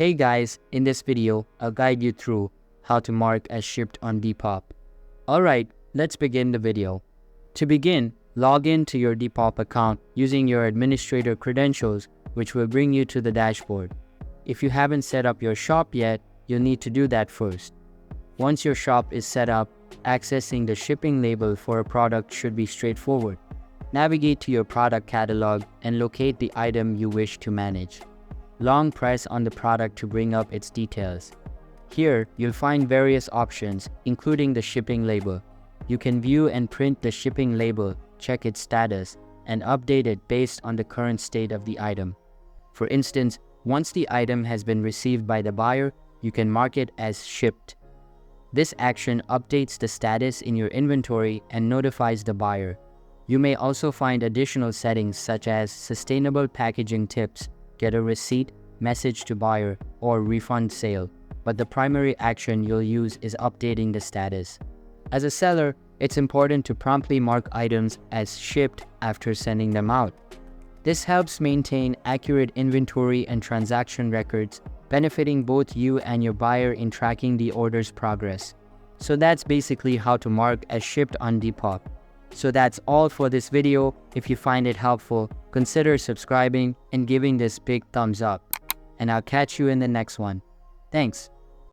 Hey guys, in this video, I'll guide you through how to mark as shipped on Depop. Alright, let's begin the video. To begin, log in to your Depop account using your administrator credentials, which will bring you to the dashboard. If you haven't set up your shop yet, you'll need to do that first. Once your shop is set up, accessing the shipping label for a product should be straightforward. Navigate to your product catalog and locate the item you wish to manage. Long press on the product to bring up its details. Here, you'll find various options, including the shipping label. You can view and print the shipping label, check its status, and update it based on the current state of the item. For instance, once the item has been received by the buyer, you can mark it as shipped. This action updates the status in your inventory and notifies the buyer. You may also find additional settings such as sustainable packaging tips, get a receipt, message to buyer, or refund sale, but the primary action you'll use is updating the status. As a seller, it's important to promptly mark items as shipped after sending them out. This helps maintain accurate inventory and transaction records, benefiting both you and your buyer in tracking the order's progress. So that's basically how to mark as shipped on Depop. So that's all for this video. If you find it helpful, consider subscribing and giving this big thumbs up. And I'll catch you in the next one. Thanks.